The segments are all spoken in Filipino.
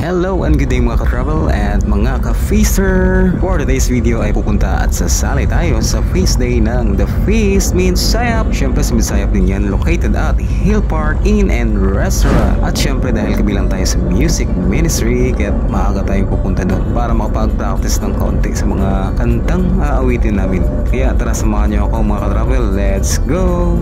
Hello and good day mga ka-travel and mga ka-feaster! For today's video ay pupunta at sasali tayo sa feast day ng The Feast Minsayap. Siyempre sa Minsayap din yan, located at Hill Park Inn and Restaurant. At siyempre dahil kabilang tayo sa music ministry, kaya maaga tayong pupunta doon para makapag-practice ng kaunti sa mga kantang aawitin namin. Kaya tara, samahan niyo ako mga ka-travel, let's go!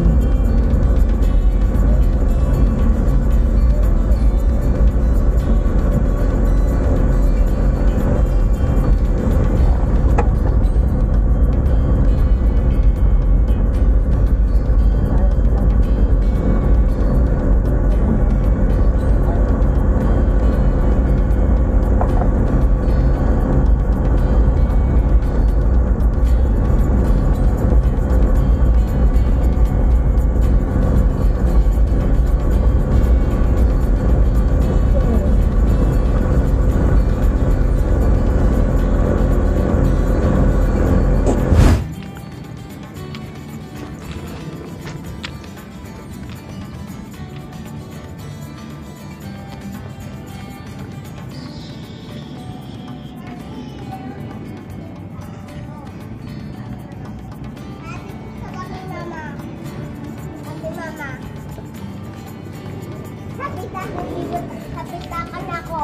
Kapitakan ako.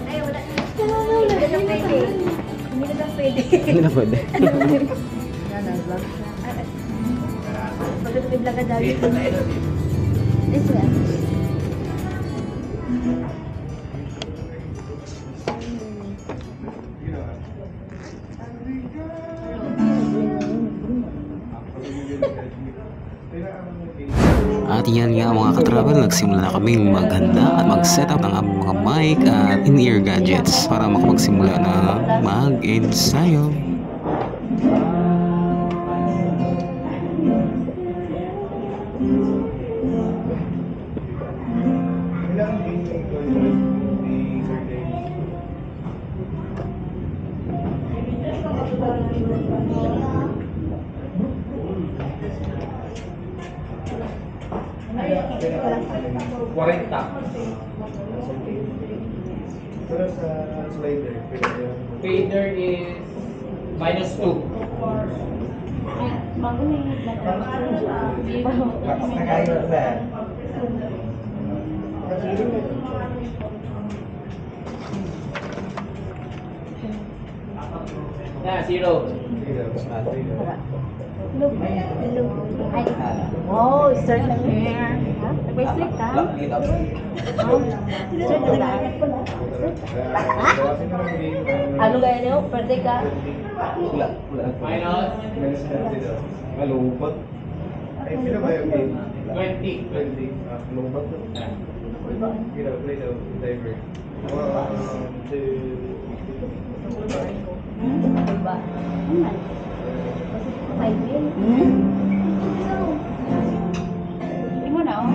Ay, wala. Hindi na pwede. Hindi na pwede. Pagkatibla ka dali. This one. At yan nga mga ka-travel, nagsimula na kaming maghanda at mag-setup ng aming mga mic at in-ear gadgets para makapagsimula na mag-ensayo. Fader is -2. Yeah, 0. Oh, start na here. May slip ka? Ano gaya niyo? Pwede ka? Minus Malupot. Ay, sino ba yung game? 20. 20. Malupot to. Play the diver. 1, 2... Diba? May bin. Hindi mo na, oh.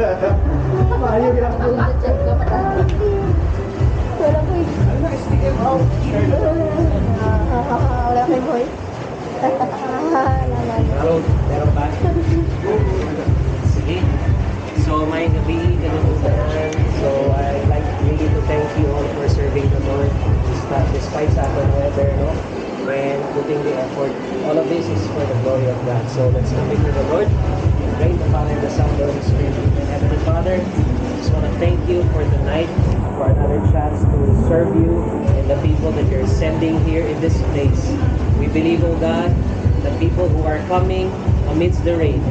Ayaw yan ako. Wala ko eh. Ano na, STM out. Share na. Wala kay boy. Hello, meron ba? Sige. So, may gabi, ganun po saan. So, I'd like really to thank you all for serving the Lord despite sa ating weather, no? When putting the effort. All of this is for the glory of God. So, let's commit to the Lord. Pray the Father, the Son, the Holy Spirit. And Heavenly Father, I just want to thank you for tonight, for another chance to serve you and the people that you're sending here in this place. We believe, oh God, the people who are coming amidst the rain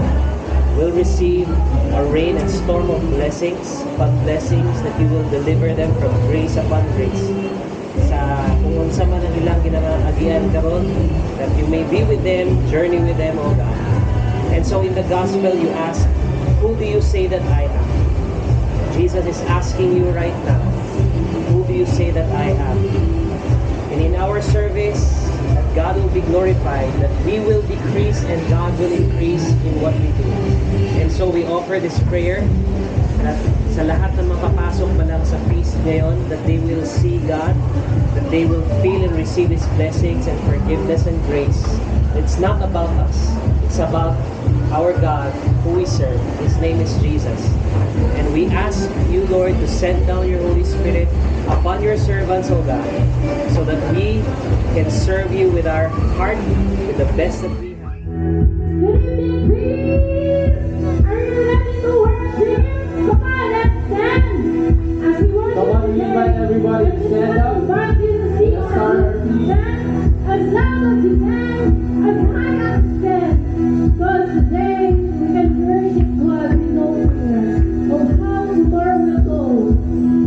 will receive a rain and storm of blessings, but blessings that you will deliver them from grace upon grace. Sa kung unsa man ang ilang ginaagian karon, that you may be with them, journey with them, oh God. And so in the gospel you ask, who do you say that I am? Jesus is asking you right now, who do you say that I am? And in our service, that God will be glorified, that we will decrease and God will increase in what we do. And so we offer this prayer that sa lahat ng mapapasok pa lang sa feast ngayon, that they will see God, that they will feel and receive His blessings and forgiveness and grace. It's not about us. It's about our God who we serve. His name is Jesus. And we ask you, Lord, to send down your Holy Spirit upon your servants, O God, so that we can serve you with our heart, with the best that we have. Good evening, please. Are you ready to worship? Come on, let's stand. As we worship Come on, we today, invite everybody to stand up. invite you to sing Let's start our feast. as loud as you can, as high as you can. Because today we can worship God with no fear of how tomorrow will go.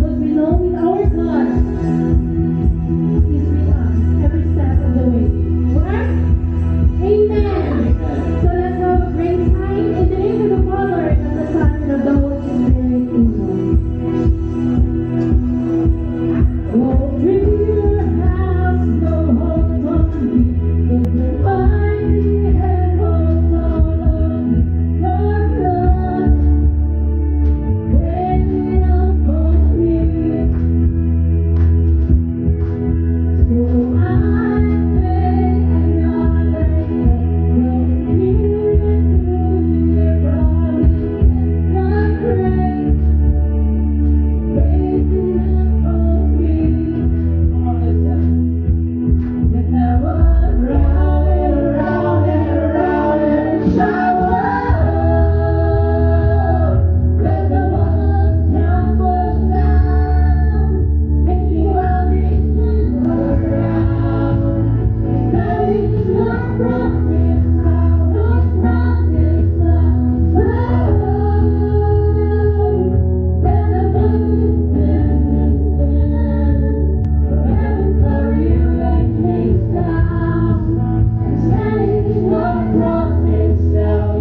But we know with our God is with us every step of the way. Right? Amen. So let's have a great time in the name of the Father and of the Son and of the Holy Spirit. Amen. Oh, dear house, no hold on me. Put your mighty hand hold on me. Your blood when upon me. So I pray and God will hear into your promise and your grace. Raising upon me. Come on, listen. When I was round and round and round and shower, when the walls tumble down, and you are reaching around, that is your promise, our promise now. Now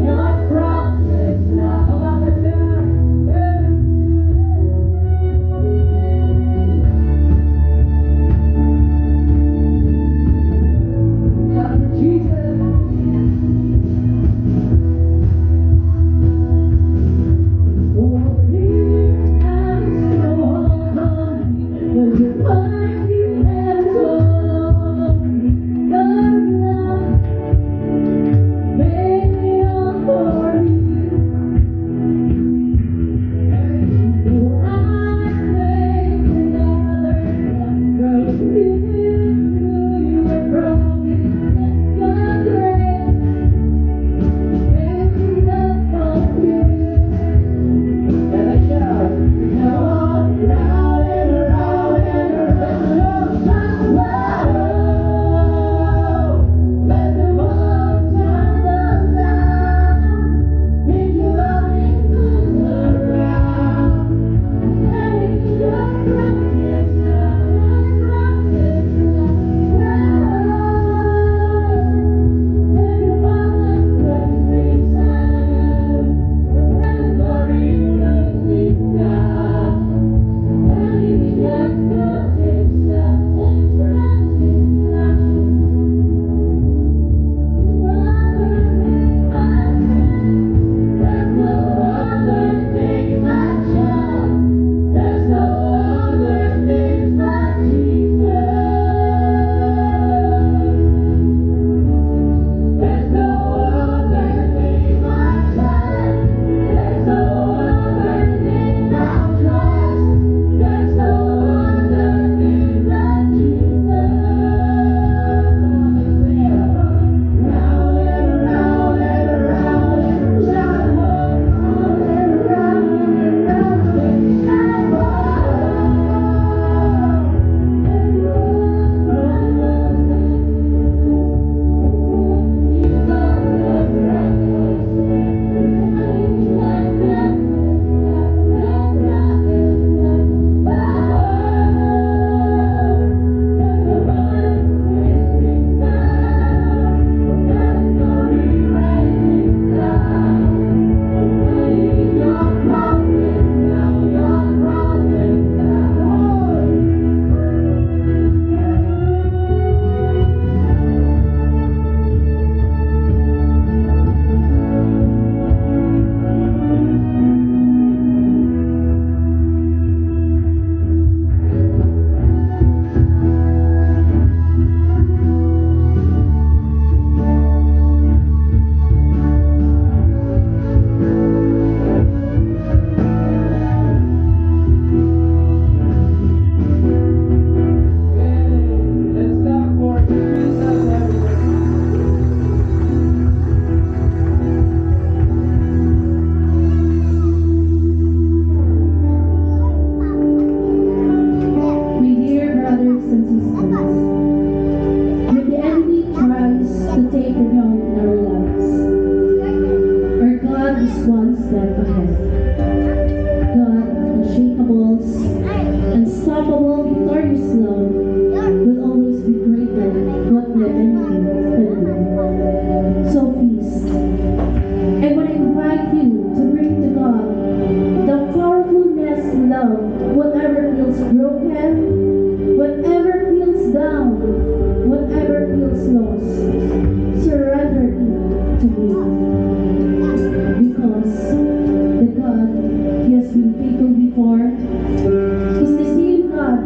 God is one step ahead. God, unshakable, unstoppable, victorious love will always be greater than what the enemy can do. So feast. And when I invite you to bring to God the powerfulness love, whatever feels broken, whatever feels down, whatever feels lost, surrender it to me. Because the God He has been faithful before is the same God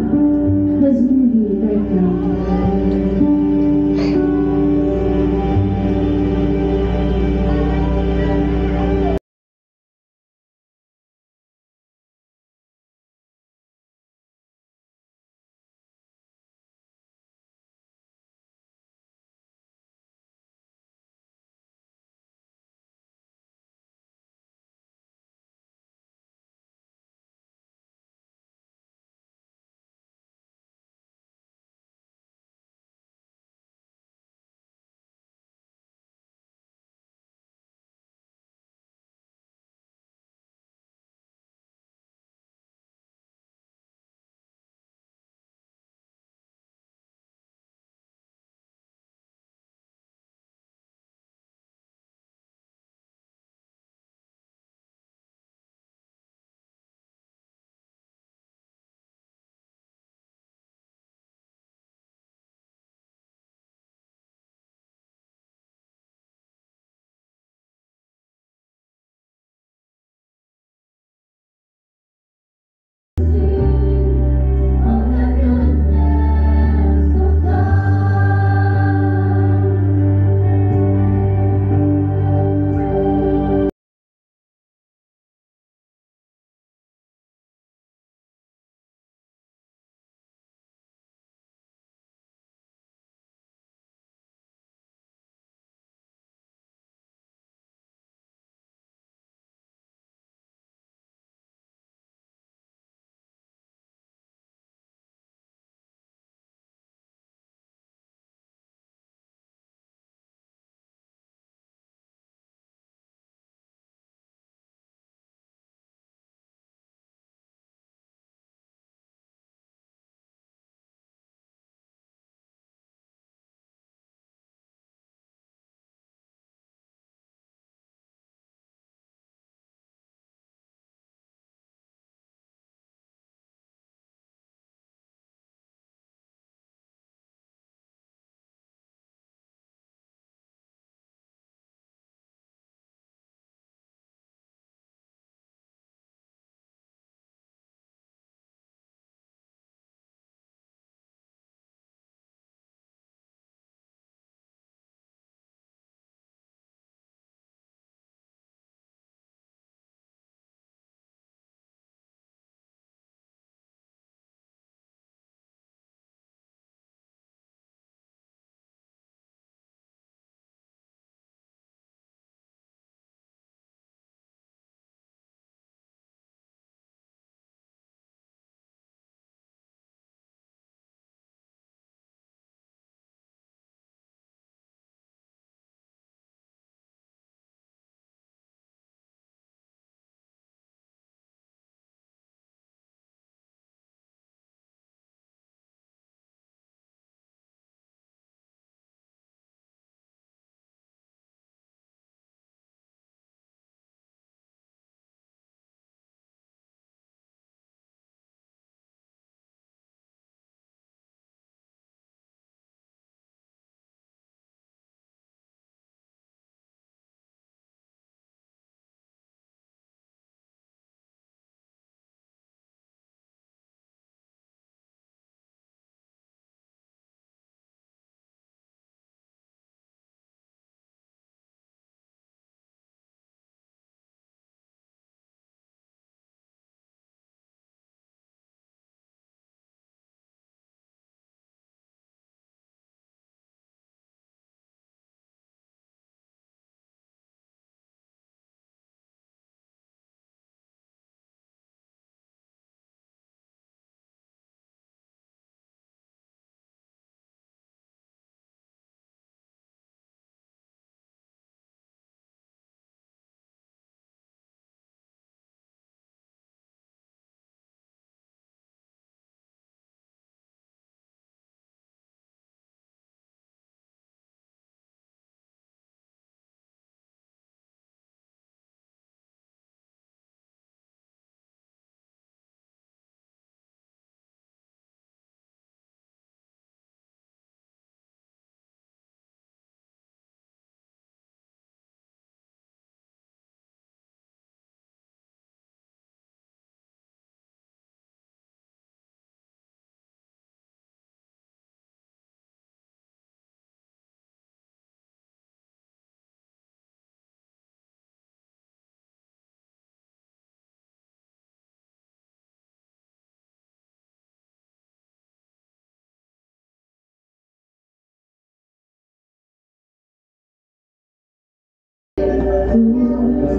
Let's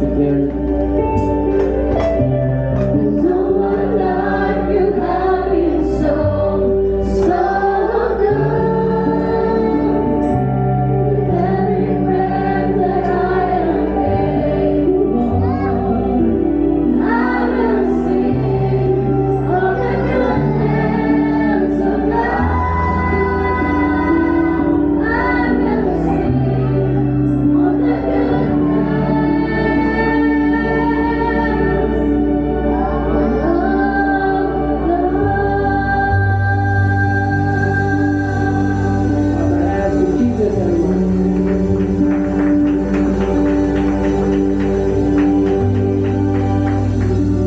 declare. No one like you have been so good. With every breath that I am able, I will sing of the goodness of God. I will sing of the goodness.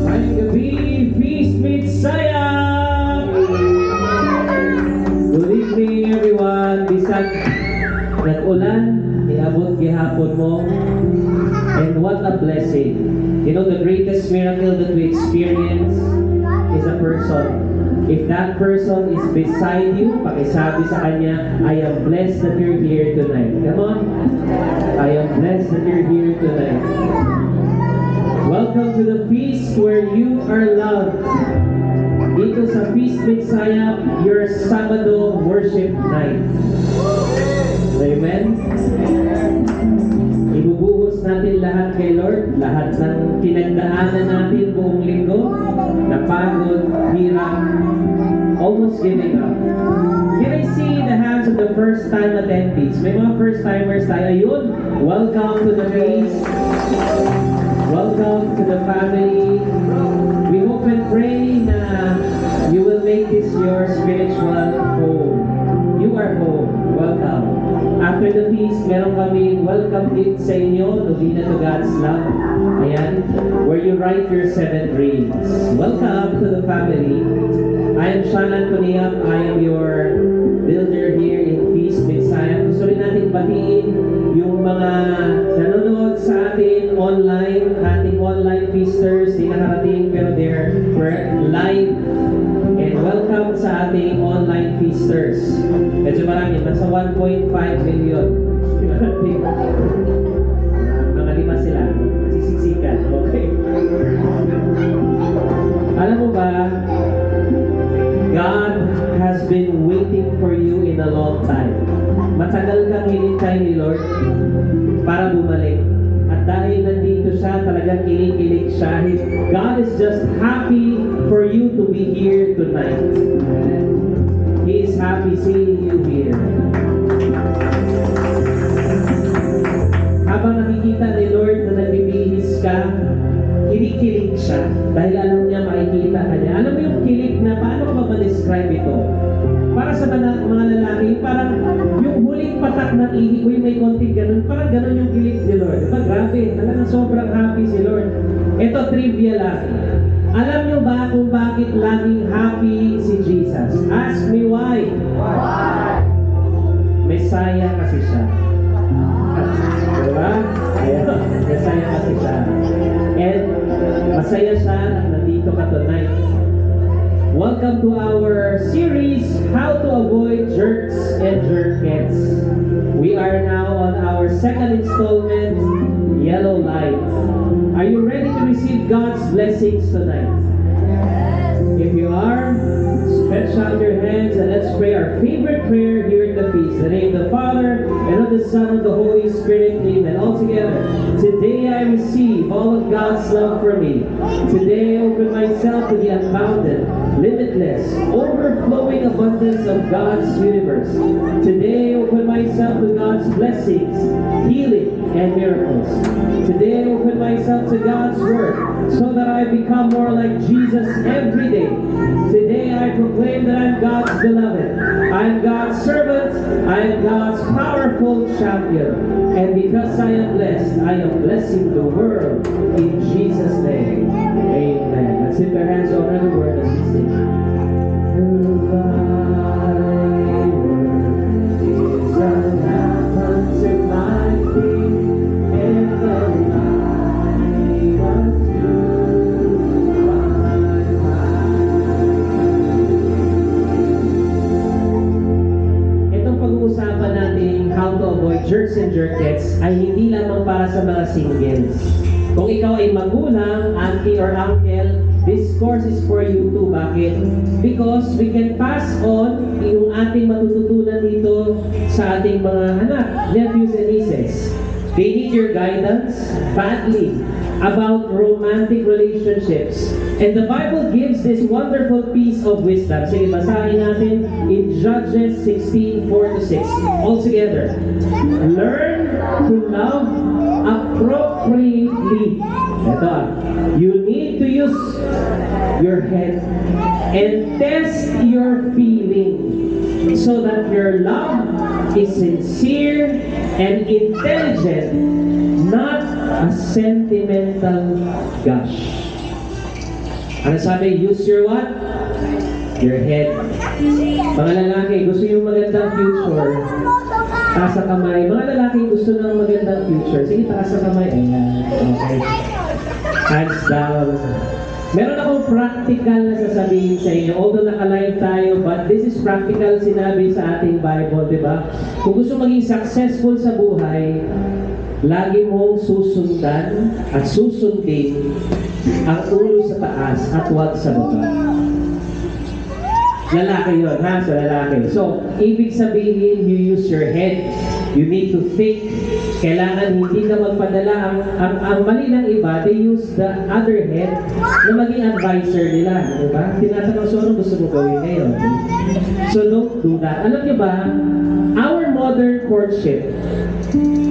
Ngayong gabi, Feast Mid-Sayap! Good evening everyone. Bisag nag-ulan, iabot gihapon mo. And what a blessing. You know, the greatest miracle that we experience is a person. If that person is beside you, pakisabi sa kanya, I am blessed that you're here tonight. Come on. I am blessed that you're here tonight. Welcome to the feast where you are loved. Dito sa Feast Mid-Sayap, your Sabado worship night. Amen? Ibubuhos natin lahat kay Lord, lahat ng pinagdaanan natin buong linggo, napagod, hirap, almost giving up. Can I see the hands of the first time attendees? May mga first timers tayo. Ayun, welcome to the feast. Welcome to the family. We hope and pray na you will make this your spiritual home. You are home. Welcome. After the feast, meron kami welcome gift sa inyo, Novena to God's Love. Ayan, where you write your 7 dreams. Welcome to the family. I am Sean Antoniak. I am your builder here in Feast Mid-Sayap. Gusto rin natin batiin yung mga nanonood sa atin online, ating online feasters, di nakarating pero they're live. And welcome sa ating online feasters. Medyo marami, nasa 1.5 million. Mga 5 sila, sisiksikan. Okay. Alam mo ba, God has been waiting for you in a long time. Matagal kang hinintay ni Lord para bumalik. At dahil nandito siya, talagang kinikilig siya. God is just happy for you to be here tonight. He is happy seeing you here. Habang nakikita ni Lord na nagbibihis ka, kinikilig siya dahil alam niya makikita ka niya. Alam mo yung kilig na paano ka ba ma-describe ito? Para sa mga lalaki, parang yung huling patak ng ihi ko, yung may konting ganun, parang ganun yung kilig ni Lord. Diba? Grabe, talagang sobrang happy si Lord. Ito, trivia lang. Alam niyo ba kung bakit laging happy si Jesus? Ask me why. Why? Messiah kasi siya. Diba? Ayan, Messiah kasi siya. And masaya siya na nandito ka tonight. Welcome to our series, How to Avoid Jerks and Jerkettes. We are now on our second installment, Yellow Light. Are you ready to receive God's blessings tonight? If you are, stretch out your hands and let's pray our favorite prayer here at the feast. In the name of the Father, and of the Son, and of the Holy Spirit, amen. All together. Today I receive all of God's love for me. Today I open myself to the unbounded, limitless, overflowing abundance of God's universe. Today I open myself to God's blessings, healing, and miracles. Today I open myself to God's Word so that I become more like Jesus every day. Today I proclaim that I'm God's beloved. I'm God's servant. I am God's powerful champion. And because I am blessed, I am blessing the world in Jesus' name. Amen. Let's lift our hands over the Word as we sing. Jerks and jerkettes ay hindi lamang para sa mga singles. Kung ikaw ay magulang, auntie or uncle, this course is for you too. Bakit? Because we can pass on yung ating matututunan dito sa ating mga anak, nephews and nieces. They need your guidance badly about romantic relationships. And the Bible gives this wonderful piece of wisdom. Sige, basahin natin in Judges 16:4-6. All together. Learn to love appropriately. Ito, you need to use your head and test your feeling so that your love is sincere and intelligent, not a sentimental gush. Ano sabi? Use your what? Your head. Mga lalaki, gusto yung magandang future, taas sa kamay. Mga lalaki gusto ng magandang future, sige, taas sa kamay. Ayan, okay. Hands down. Meron akong practical na sasabihin sa inyo. Although naka-live tayo, but this is practical sinabi sa ating Bible, di ba? Kung gusto maging successful sa buhay, lagi mong susundan at susundin ang ulo sa taas at huwag sa baba. Lalaki yun, ha? Sa lalaki. So, ibig sabihin, you use your head. You need to think. Kailangan hindi ka magpadala. Ang mali ng iba, they use the other head na maging advisor nila. Diba? Tinatanong, so ano gusto mo gawin ngayon? So, don't do that. Alam niyo ba, our modern courtship,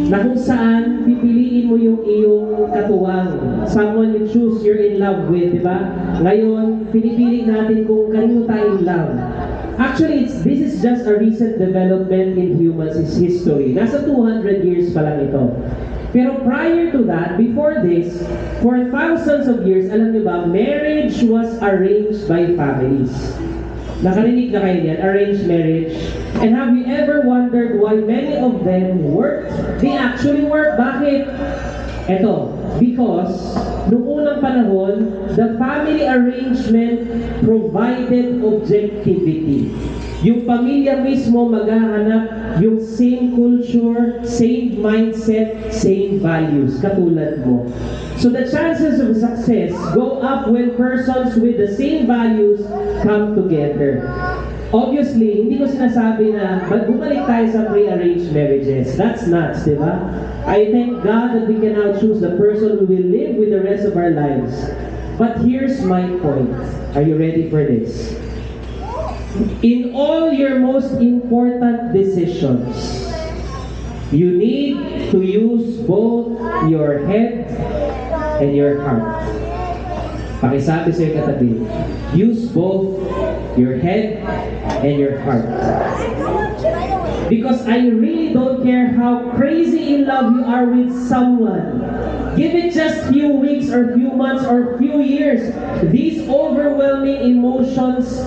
na kung saan pipiliin mo yung iyong katuwang, someone you choose you're in love with, di ba? Ngayon, pinipili natin kung kanino tayo in love. Actually, this is just a recent development in humans' history. Nasa 200 years pa lang ito. Pero prior to that, before this, for thousands of years, alam niyo ba, marriage was arranged by families. Nakarinig na kayo yan, arranged marriage. And have you ever wondered why many of them worked? They actually work. Bakit? Eto, because noong unang panahon, the family arrangement provided objectivity. Yung pamilya mismo maghahanap yung same culture, same mindset, same values, katulad mo. So the chances of success go up when persons with the same values come together. Obviously, hindi ko sinasabi na bumalik tayo sa pre-arranged marriages. That's nuts, di ba? I thank God that we can now choose the person who will live with the rest of our lives. But here's my point. Are you ready for this? In all your most important decisions, you need to use both your head and your heart. Pakisabi sa iyo katabi, use both your head and your heart. Because I really don't care how crazy in love you are with someone. Give it just few weeks or few months or few years. These overwhelming emotions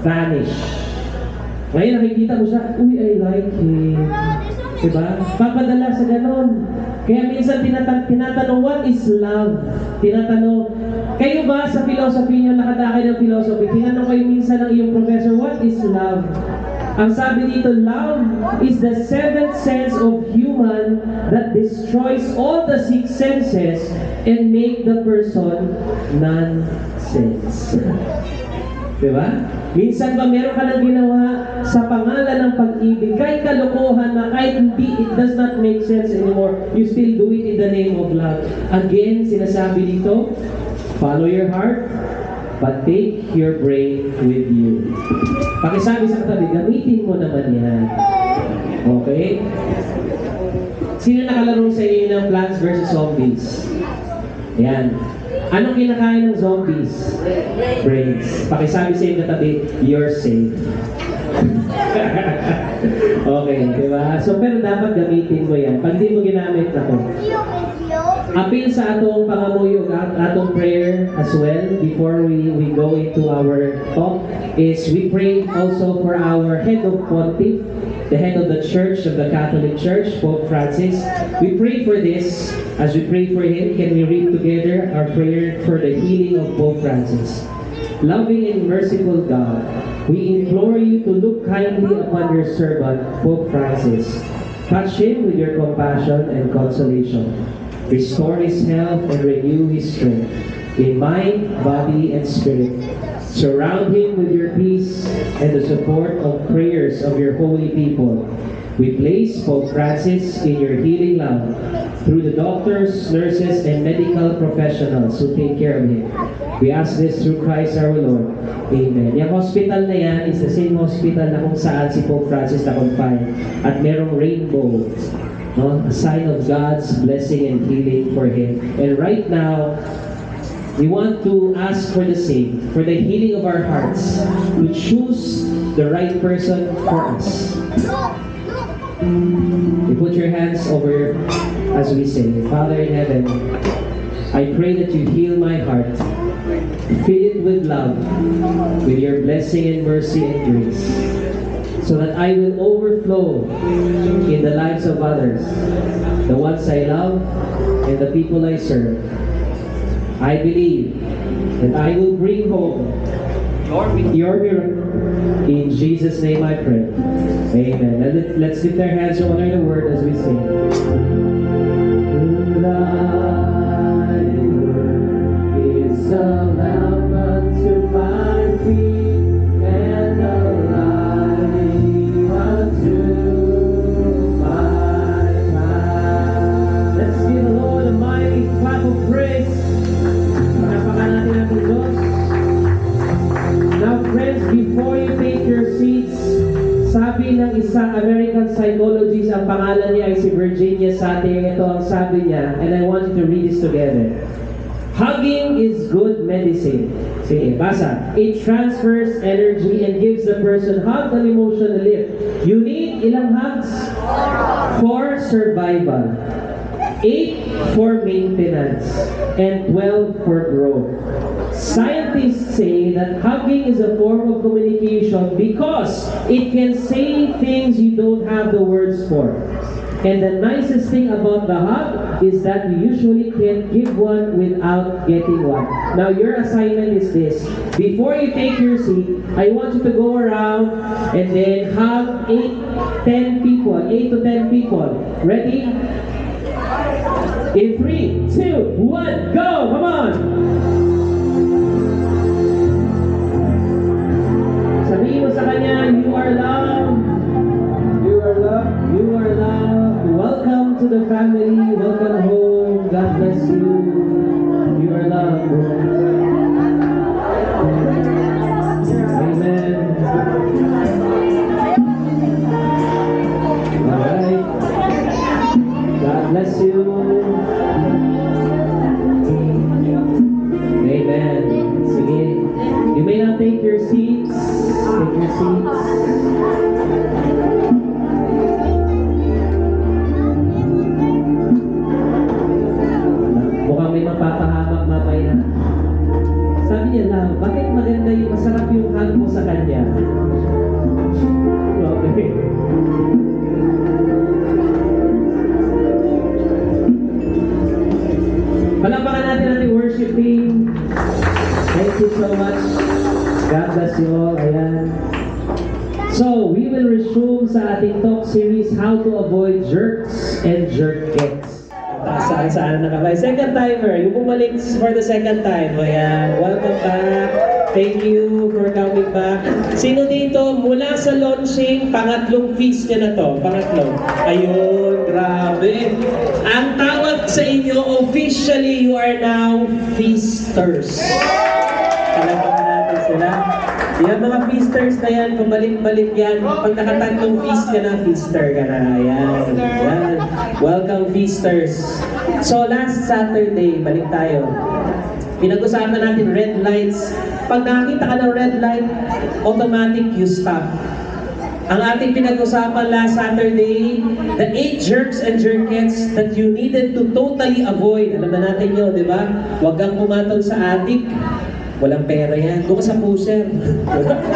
vanish. Ngayon nakikita mo siya, uy, I like him. Diba? Papadala sa ganon. Kaya minsan tinatanong, what is love? Tinatanong, kayo ba sa philosophy niyo, nakadakay ng philosophy, tinanong kayo minsan ng iyong professor, what is love? Ang sabi dito, love is the seventh sense of human that destroys all the six senses and make the person nonsense. Diba? Minsan ba meron ka nang ginawa sa pangalan ng pag-ibig, kahit kalokohan na, kahit hindi, it does not make sense anymore, you still do it in the name of love. Again, sinasabi dito, follow your heart, but take your brain with you. Pakisabi sa katabi, gamitin mo naman yan. Okay? Sino nakalaro sa inyo ng Plants vs. Zombies? Yan. Anong kinakain ng zombies? Brains. Pakisabi sa inyo katabi, you're safe. Okay, diba? So, pero dapat gamitin mo yan. Pag di mo ginamit na to. Appeal sa atong pangamuyo, atong prayer as well, before we go into our talk, is we pray also for our head of pontiff, the head of the Church, of the Catholic Church, Pope Francis. We pray for this. As we pray for him, can we read together our prayer for the healing of Pope Francis? Loving and merciful God, we implore you to look kindly upon your servant, Pope Francis. Touch him with your compassion and consolation. Restore his health and renew his strength in mind, body, and spirit. Surround him with your peace and the support of prayers of your holy people. We place Pope Francis in your healing love through the doctors, nurses, and medical professionals who take care of him. We ask this through Christ our Lord. Amen. Yung hospital na yan is the same hospital na kung saan si Pope Francis na confined. At merong rainbow, no? A sign of God's blessing and healing for him. And right now, we want to ask for the same, for the healing of our hearts, to choose the right person for us. You put your hands over as we say, Father in heaven, I pray that you heal my heart. Fill it with love, with your blessing and mercy and grace, so that I will overflow in the lives of others, the ones I love and the people I serve. I believe that I will bring home your miracle. In Jesus' name I pray. Amen. And let's lift our hands to honor the word as we sing. Thy word is a lamp unto my feet and a light unto my path. Let's give the Lord a mighty clap of praise. Now friends, before you take your seats, sabi ng isang American psychologist, ang pangalan niya ay si Virginia Satir. Ito ang sabi niya, and I want you to read this together. Hugging is good medicine. Sige, basa. It transfers energy and gives the person hug and emotional lift. You need ilang hugs? 4 survival, 8 for maintenance, and 12 for growth. Scientists say that hugging is a form of communication because it can say things you don't have the words for. And the nicest thing about the hug is that you usually can't give one without getting one. Now your assignment is this. Before you take your seat, I want you to go around and then hug 8 to 10 people. Ready? In 3, 2, 1, go! Come on! Sabihin mo sa kanya, you are loved. You are loved. You are loved. Welcome to the family. Welcome home. God bless you. You are loved. Amen. Alright. God bless you. Amen. Sige. You may now take your seats. Take your seats. Mukhang may mapapahamak mamaya. Sabi niya lang, bakit maganda yung masarap yung hug mo sa kanya? Okay. Palapakan natin ating worship team. Thank you so much. God bless you all. Ayan. So, we will resume sa ating talk series, How to Avoid Jerks and Jerkettes. Saan na ka? Second timer, yung bumalik for the second time. Ayan. Welcome back. Thank you for coming back. Sino dito mula sa launching, pangatlong feast niya na to? Pangatlo. Ayun, grabe. Ang tawag sa inyo, officially, you are now feasters. Talagang natin sila. Yan mga feasters na yan, kung balik-balik yan, pag nakatatlong feast ka na, feaster ka na. Ayan. Ayan. Welcome feasters. So last Saturday, balik tayo. Pinag-usapan natin red lights. Pag nakakita ka ng red light, automatic you stop. Ang ating pinag-usapan last Saturday, the 8 jerks and jerkettes that you needed to totally avoid. Alam na natin yun, di ba? Huwag kang pumatol sa attic. Walang pera yan. Doon ka sa pusher.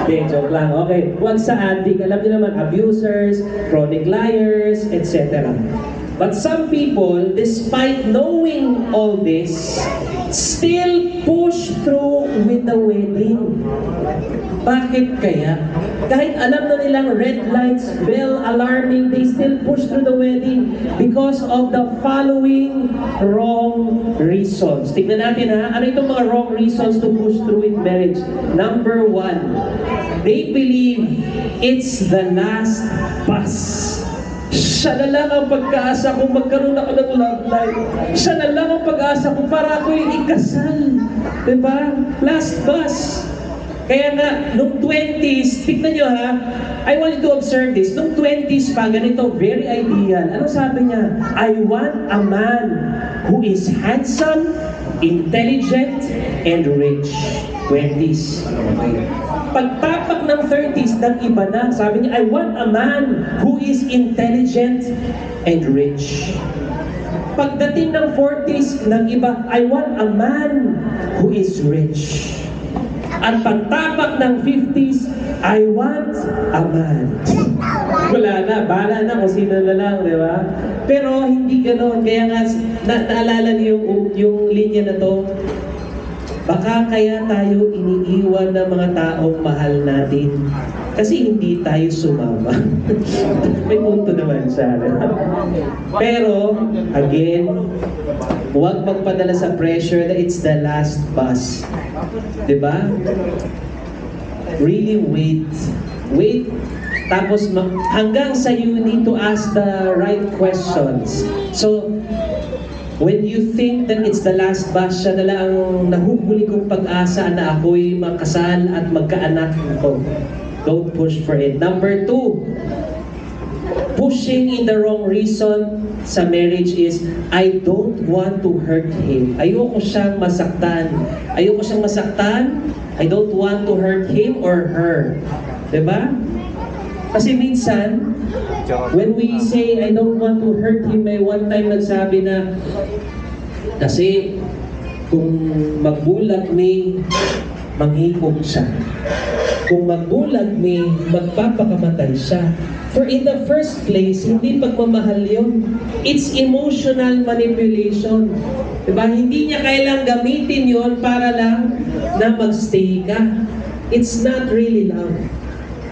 Okay, joke lang. Okay, huwag sa attic. Alam niyo naman, abusers, chronic liars, etc. But some people, despite knowing all this, still push through with the wedding. Bakit kaya? Kahit alam na nilang red lights, bell alarming, they still push through the wedding because of the following wrong reasons. Tignan natin ha, ano itong mga wrong reasons to push through with marriage? Number 1, they believe it's the last bus. Siya na lang ang pag-asa kung magkaroon ako ng love life. Siya na lang ang pag-asa kung para ako'y ikasal. Diba? Last bus. Kaya nga, nung 20s, tignan nyo ha, I want you to observe this. Nung 20s pa, ganito, very ideal. Ano sabi niya? I want a man who is handsome, intelligent, and rich. 20s. Pagtapak ng 30s, nag-iba na. Sabi niya, I want a man who is intelligent and rich. Pagdating ng 40s, nag-iba, I want a man who is rich. At pagtapak ng 50s, I want a man. Wala na, bahala na kung sino na lang, di ba? Pero hindi ganoon. Kaya nga, naalala niyo yung linya na to, baka kaya tayo iniiwan ng mga taong mahal natin kasi hindi tayo sumama. May punto naman siya. Pero, again, huwag magpadala sa pressure that it's the last bus. Diba? Really wait. Wait. Tapos, hanggang sa you need to ask the right questions. So, when you think that it's the last bus, siya na lang ang nahuhuli kong pag-asa na ako'y makasal at magkaanak ko. Don't push for it. Number 2, pushing in the wrong reason sa marriage is, I don't want to hurt him. Ayoko siyang masaktan. Ayoko siyang masaktan. I don't want to hurt him or her. Diba? Kasi minsan, when we say, I don't want to hurt him, may one time nagsabi na, kasi kung magbulag may manghipog siya. Kung magbulag may magpapakamatay siya. For in the first place, hindi pagmamahal yun. It's emotional manipulation. Diba? Hindi niya kailang gamitin yon para lang na magstay ka. It's not really love.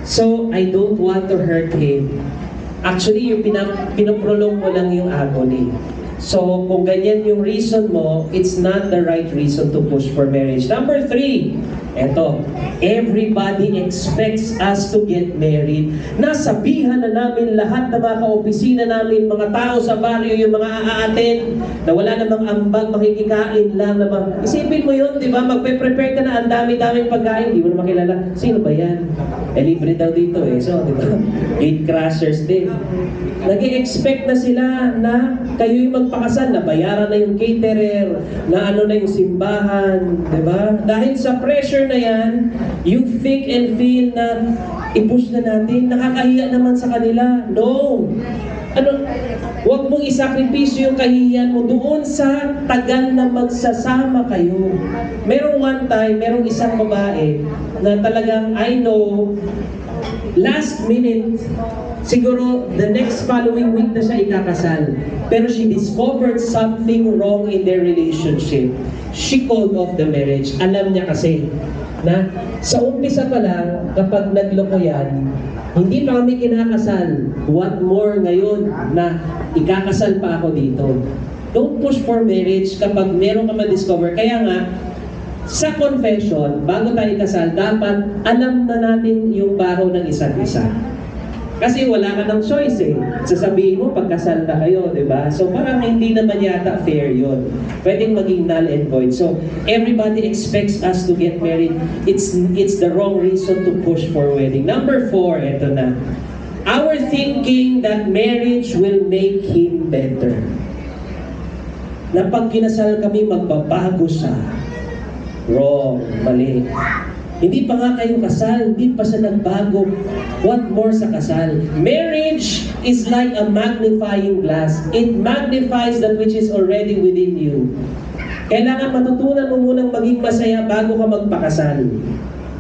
So, I don't want to hurt him. Actually, yung pinoprolong mo lang yung agony. So, kung ganyan yung reason mo, it's not the right reason to push for marriage. Number 3, eto, everybody expects us to get married. Nasabihan na namin lahat ng mga kaopisina namin, mga tao sa baryo, yung mga aaten, na wala namang ambag, makikikain lang naman. Isipin mo yun, di ba? Magpe-prepare ka na, ang dami-daming pagkain, di mo na makilala. Sino ba yan? Eh, libre daw dito eh. So, di ba? Gate crashers din. Nag-i-expect na sila na kayo'y magpakasal, na bayaran na yung caterer, na ano na yung simbahan, di ba? Dahil sa pressure na yan, you think and feel na i-push na natin, nakakahiya naman sa kanila. No! Ano? Huwag mong isakripisyo yung kahihiyan mo doon sa tagal na magsasama kayo. Merong one time, merong isang babae na talagang I know, last minute, siguro the next following week na siya ikakasal. Pero she discovered something wrong in their relationship. She called off the marriage. Alam niya kasi na sa umpisa pa lang, kapag nagloko yan, hindi pa kami kinakasal. What more ngayon na ikakasal pa ako dito? Don't push for marriage kapag meron ka ma-discover. Kaya nga, sa confession, bago tayo ikasal, dapat alam na natin yung baho ng isa't isa. Kasi wala ka ng choice eh. Sasabihin mo, pagkasal na kayo, di ba? So parang hindi naman yata fair yun. Pwedeng maging null and void. So everybody expects us to get married. It's the wrong reason to push for wedding. Number 4, eto na. Our thinking that marriage will make him better. Na pag kinasal kami, magbabago siya. Wrong, mali. Hindi pa nga kayo kasal, hindi pa siya nagbago. What more sa kasal? Marriage is like a magnifying glass. It magnifies that which is already within you. Kailangan matutunan mo munang maging masaya bago ka magpakasal.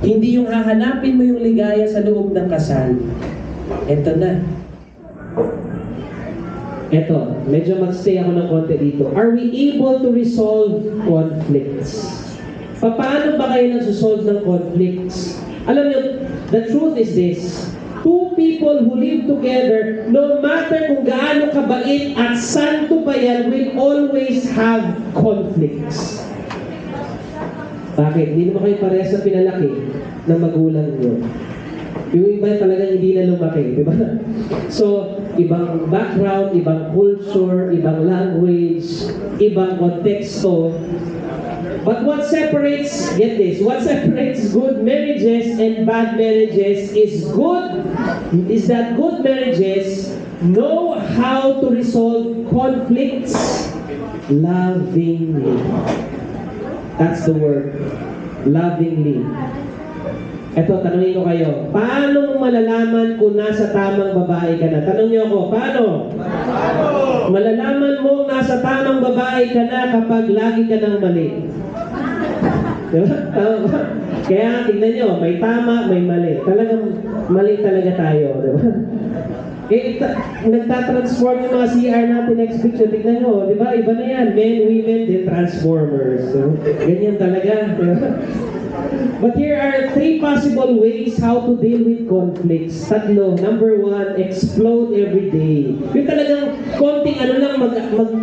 Hindi yung hahanapin mo yung ligaya sa loob ng kasal. Ito na. Eto, medyo mag-stay ako ng konti dito. Are we able to resolve conflicts? Paano ba kayo nagsusolve ng conflicts? Alam niyo, the truth is this. Two people who live together, no matter kung gaano kabait at santo pa yan, will always have conflicts. Bakit? Hindi naman kayo parehas na pinalaki ng magulang niyo. Yung iba talagang hindi na lumaki, di ba? So, ibang background, ibang culture, ibang language, ibang konteksto. But what separates, get this, what separates good marriages and bad marriages is that good marriages know how to resolve conflicts lovingly. That's the word, lovingly. Eto, tanungin ko kayo, paano mo malalaman kung nasa tamang babae ka na? Tanong niyo ako, paano? Malalaman mo nasa tamang babae ka na kapag lagi ka ng mali. Diba? Kaya tingnan nyo, may tama, may mali. Talagang mali talaga tayo. Diba? Nagtatransform yung mga CR natin next picture. Tingnan nyo, diba? Iba na yan. Men, women, then transformers. So, ganyan talaga. Diba? But here are 3 possible ways how to deal with conflicts. Tatlo. Number 1, explode every day. Yung talagang konting ano lang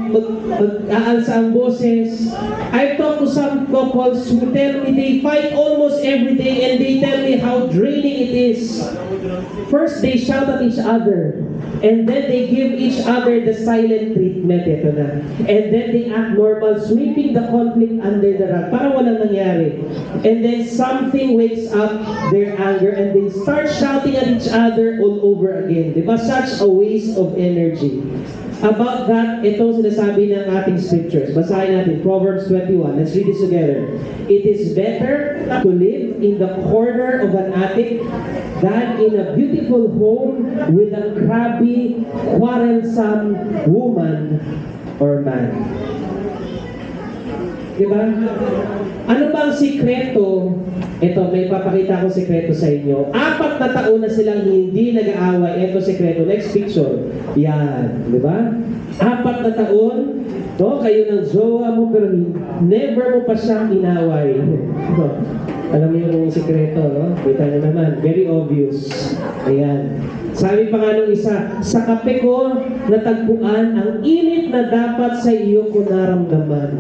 mag-aalsa ang boses. I've talked to some couples who tell me they fight almost every day and they tell me how draining it is. First, they shout at each other. And then they give each other the silent treatment. Ito na. And then they act normal, sweeping the conflict under the rug. Parang walang nangyari. And then something wakes up their anger and they start shouting at each other all over again. Diba? Such a waste of energy. About that, itong sinasabi ng ating scriptures. Basahin natin, Proverbs 21. Let's read this together. It is better to live in the corner of an attic than in a beautiful home with a crabby, quarrelsome woman or man. Diba? Ano ba ang sikreto? Ito, may papakita akong sikreto sa inyo. 4 na taon na silang hindi nag-aaway. Ito sikreto. Next picture. Yan. Diba? 4 na taon. No? Kayo ng jowa mo pero never mo pa siyang inaway. Alam mo yung sikreto, no? Kita nyo naman. Very obvious. Ayan. Sabi pa nga nung isa, sa kape ko natagpuan ang init na dapat sa iyo ko naramdaman.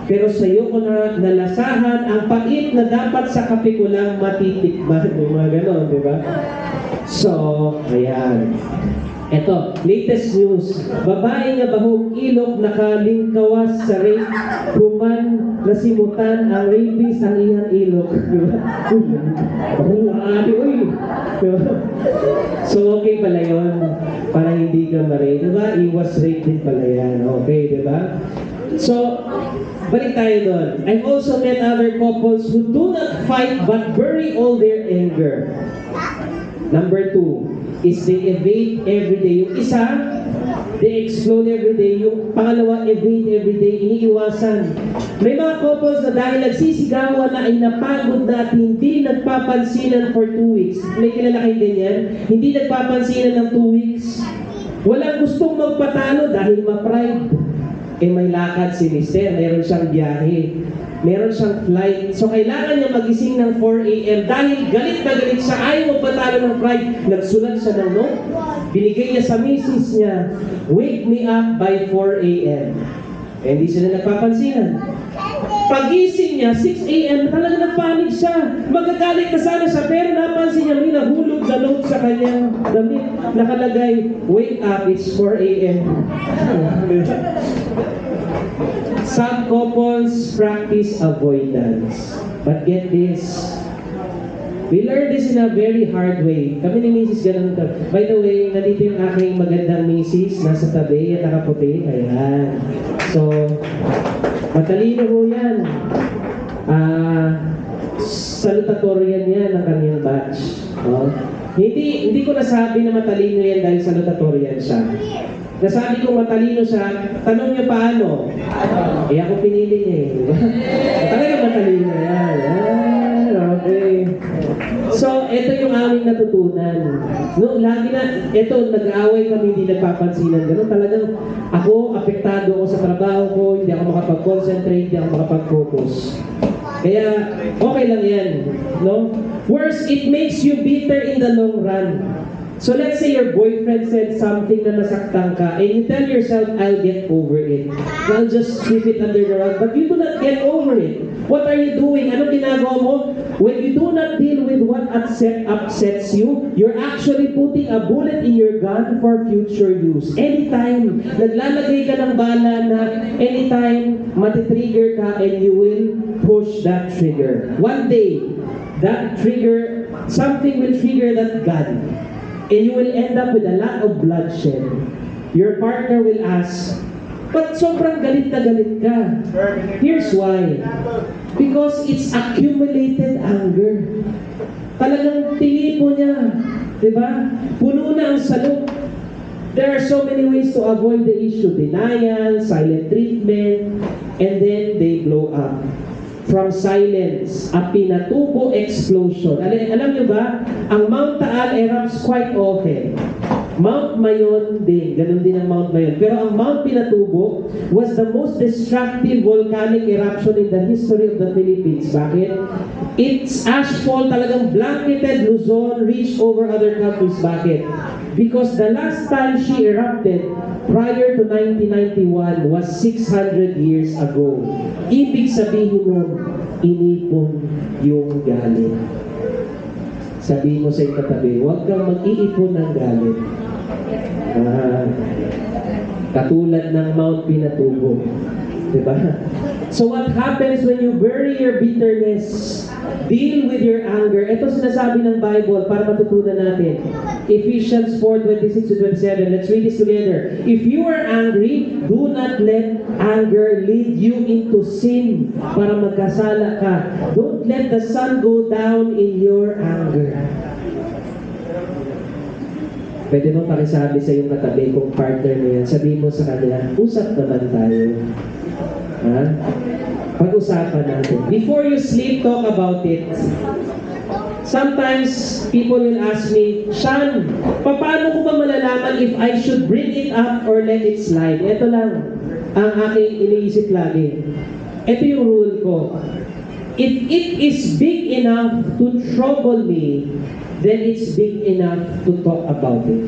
Pero sa iyo ko na nalasahan ang pait na dapat sa kape ko lang matitikman. Yung mga ganon, di ba? So, ayan. Ito, latest news. Babae nga bahog ilok nakalingkawas sa rape. Human nasimutan ang rapist ang iyang ilok. Diba? Diba? So, okay pala yun. Para hindi ka ma-rape. Diba? Iwas rape din pala yan. Okay, diba? So, balik tayo doon. I've also met other couples who do not fight but bury all their anger. Number 2 is they evade every day. Yung isa, they explode every day. Yung pangalawa, evade every day. Iniiwasan. May mga couples na dahil nagsisigawan na ay napagod na at hindi nagpapansinan for 2 weeks. May kilala kayong ganyan? Hindi nagpapansinan ng 2 weeks. Walang gustong magpatalo dahil ma-pride. May lakad si Mister, meron siyang biyahe, meron siyang flight. So kailangan niya magising ng 4 a.m. dahil galit na galit siya, ayaw magpatalo ng pride. Nagsulat siya ng note, binigay niya sa misis niya, wake me up by 4 a.m. Hindi sila nagpapansinan. Pagising niya, 6 a.m. talaga nagpanik siya. Magagalit na sana siya, pero napansin niya may nahulog na note sa kanyang damit. Nakalagay, wake up, it's 4 a.m. Some couples practice avoidance. But get this, we learned this in a very hard way. Kami ni Mrs. ganun ka. By the way, nandito yung aking magandang Mrs. Nasa tabi at nakaputi. Ayan. So, matalino ho yan. Salutatorian yan ang kanyang batch. Hindi ko nasabi na matalino yan dahil salutatorian siya. Nasabi ko matalino siya, tanong niya paano? Ako pinili niya Talaga matalino yan. Okay. So, ito yung aming natutunan. No, lagi na, eto, nag-aaway kami, hindi nagpapansinan. Ganun talagang, ako, apektado ako sa trabaho ko, hindi ako makapag-concentrate, hindi ako makapag-focus. Kaya, okay lang yan. No? Worse, it makes you bitter in the long run. So let's say your boyfriend said something na nasaktan ka, and you tell yourself, I'll get over it. I'll just sweep it under the rug. But you do not get over it. What are you doing? Anong ginagawa mo? When you do not deal with what upsets you, you're actually putting a bullet in your gun for future use. Anytime, naglalagay ka ng bala na anytime matitrigger ka and you will push that trigger. One day, that trigger, something will trigger that gun. And you will end up with a lot of bloodshed. Your partner will ask, but sobrang galit na galit ka. Here's why. Because it's accumulated anger. Talagang tinipo niya. Diba? Puno na ang salok. There are so many ways to avoid the issue. Denial, silent treatment, and then they blow up. From silence, a Pinatubo explosion. Alam niyo ba, ang Mount Taal erupts quite often. Mount Mayon din, ganun din ang Mount Mayon. Pero ang Mount Pinatubo was the most destructive volcanic eruption in the history of the Philippines. Bakit? Its ashfall talagang blanketed Luzon, reached over other countries. Bakit? Because the last time she erupted, prior to 1991, was 600 years ago. Ibig sabihin nun, inipon yung galit. Sabihin mo sa iyong katabi, huwag kang mag-iipon ng galit. Katulad ng Mount Pinatubo. Diba? So what happens when you bury your bitterness? Deal with your anger. Ito sinasabi ng Bible para matutunan natin. Ephesians 4:26-27. Let's read this together. If you are angry, do not let anger lead you into sin para magkasala ka. Don't let the sun go down in your anger. Pwede mo pakisabi sa iyong katabi kung partner mo yan. Sabihin mo sa kanila, usap naman tayo. Ha? Pag-usapan natin. Before you sleep, talk about it. Sometimes, people will ask me, Sean, paano ko ba malalaman if I should bring it up or let it slide? Ito lang ang aking iniisip lagi. Ito yung rule ko. If it is big enough to trouble me, then it's big enough to talk about it.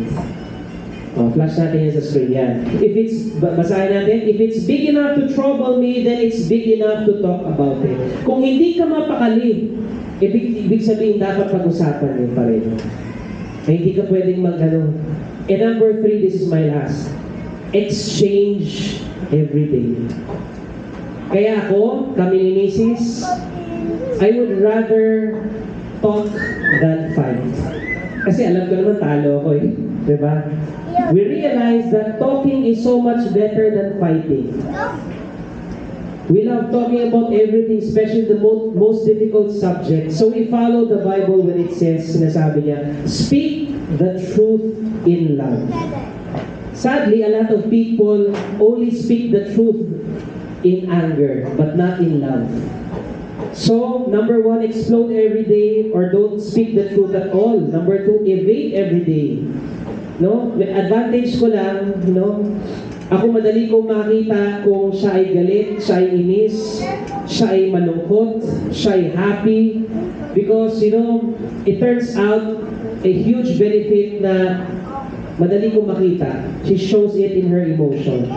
Flash natin yan sa screen yan. Basahin natin, if it's big enough to trouble me, then it's big enough to talk about it. Kung hindi ka mapakali, ibig sabihin dapat pag-usapan yun pa rin. Hindi ka pwedeng mag-ano. And number 3, this is my last. Exchange every day. Kaya ako, kami ni Mrs., I would rather talk than fight. Kasi alam ko naman talo ako eh. Diba? We realize that talking is so much better than fighting. We love talking about everything, especially the most difficult subjects. So we follow the Bible when it says, sinasabi niya, speak the truth in love. Sadly, a lot of people only speak the truth in anger, but not in love. So, number 1, explode every day or don't speak the truth at all. Number 2, evade every day. No? Advantage ko lang, ako madali kong makita kung siya ay galit, siya ay inis, siya ay malungkot, siya ay happy. Because, it turns out a huge benefit na madali kong makita. She shows it in her emotion.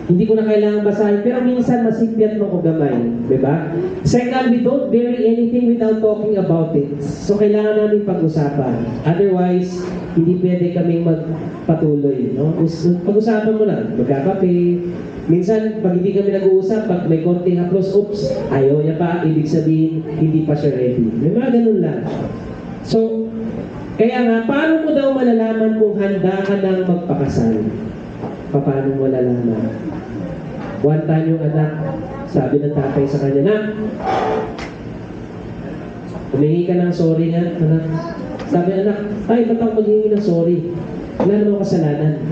Hindi ko na kailangan basahin, pero minsan masipyat mo ko gamay. Diba? Second, we don't bury anything without talking about it. So, kailangan namin pag-usapan. Otherwise, hindi pwede kaming magpatuloy. No? Pag-usapan mo lang, magkakape. Minsan, pag hindi kami nag-uusap, pag may konting haplos, oops, ayaw niya pa, ibig sabihin, hindi pa siya ready. May mga ganun lang. So, kaya nga, paano mo daw malalaman kung handa ka nang magpakasal? Paano mo malalaman? One time yung anak, sabi ng tatay sa kanya, "Nak, humingi ka ng sorry nga, anak." Sabi ng anak, "Tay, ba't ako maghingi ng sorry? Wala namang kasalanan."